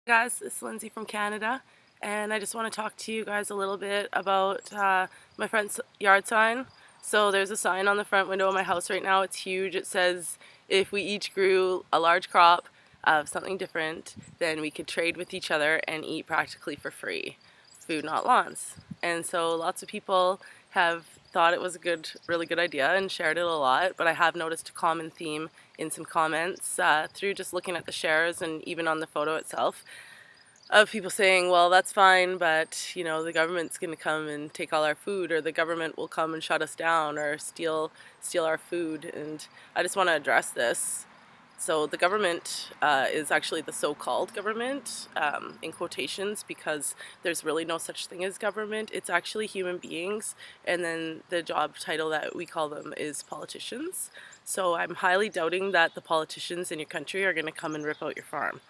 Guys, it's Lindsay from Canada, and I just want to talk to you guys a little bit about my friend's yard sign. So there's a sign on the front window of my house right now. It's huge. It says if we each grew a large crop of something different, then we could trade with each other and eat practically for free. Food, not lawns. And so lots of people have thought it was a really good idea and shared it a lot, but I have noticed a common theme in some comments through just looking at the shares and even on the photo itself of people saying, well, that's fine, but the government's going to come and take all our food, or the government will come and shut us down or steal our food. And I just want to address this. So the government is actually the so-called government, in quotations, because there's really no such thing as government. It's actually human beings, and then the job title that we call them is politicians. So I'm highly doubting that the politicians in your country are going to come and rip out your farm.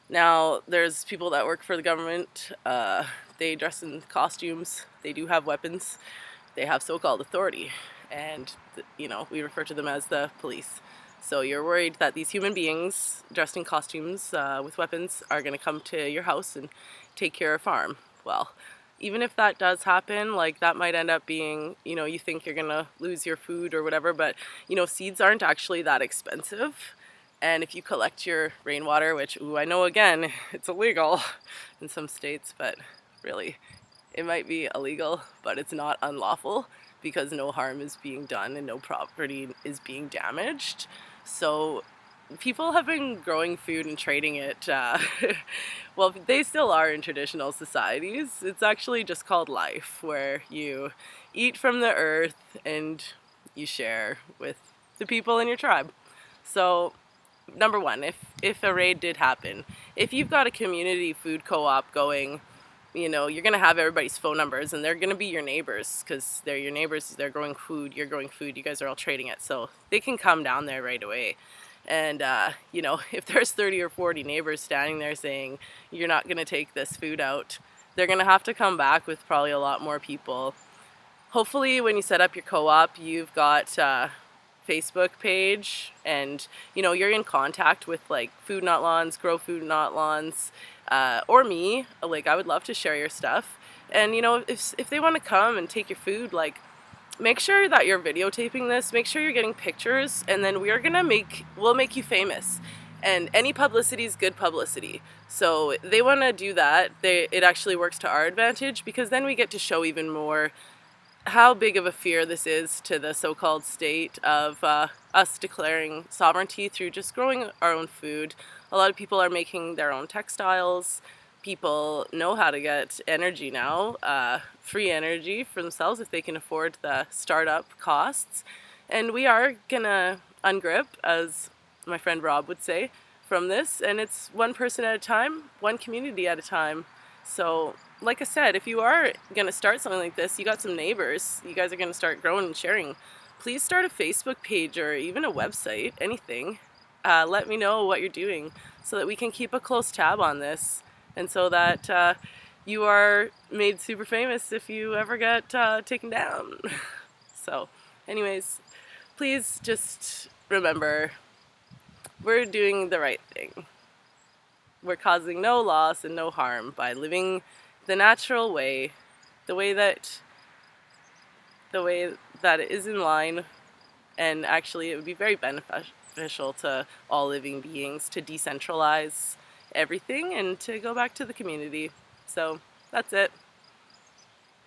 Now, there's people that work for the government. They dress in costumes. They do have weapons. They have so-called authority, and we refer to them as the police. So you're worried that these human beings dressed in costumes with weapons are going to come to your house and take your farm. Well, even if that does happen, like, that might end up being, you think you're going to lose your food or whatever, but seeds aren't actually that expensive. And if you collect your rainwater, which, I know, again, it's illegal in some states, but really, it might be illegal, but it's not unlawful because no harm is being done and no property is being damaged. So people have been growing food and trading it. Well, they still are in traditional societies. It's actually just called life, where you eat from the earth and you share with the people in your tribe. So number one, if a raid did happen, if you've got a community food co-op going, you're going to have everybody's phone numbers, and they're going to be your neighbors because they're your neighbors. They're growing food, you're growing food, you guys are all trading it, so they can come down there right away. And if there's 30 or 40 neighbors standing there saying you're not going to take this food out, they're going to have to come back with probably a lot more people. Hopefully when you set up your co-op, you've got Facebook page, and you're in contact with, like, Food Not Lawns, Grow Food Not Lawns, or me. Like, I would love to share your stuff. And if they want to come and take your food, like, make sure that you're videotaping this, make sure you're getting pictures, and then we'll make you famous. And any publicity is good publicity. So they want to do that. It actually works to our advantage, because then we get to show even more how big of a fear this is to the so-called state of us declaring sovereignty through just growing our own food. A lot of people are making their own textiles. People know how to get energy now, free energy for themselves if they can afford the startup costs. And we are gonna ungrip, as my friend Rob would say, from this, and it's one person at a time, one community at a time. So, like I said, if you are going to start something like this, you got some neighbors, you guys are going to start growing and sharing, please start a Facebook page or even a website, anything. Let me know what you're doing so that we can keep a close tab on this, and so that you are made super famous if you ever get taken down. So, anyways, please just remember, we're doing the right thing. We're causing no loss and no harm by living the natural way, the way that it is in line. And actually, it would be very beneficial to all living beings to decentralize everything and to go back to the community. So that's it.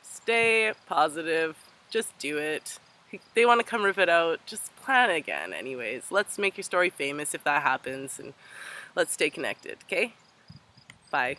Stay positive. Just do it. They want to come rip it out, just plan again anyways. Let's make your story famous if that happens, and let's stay connected, okay? Bye.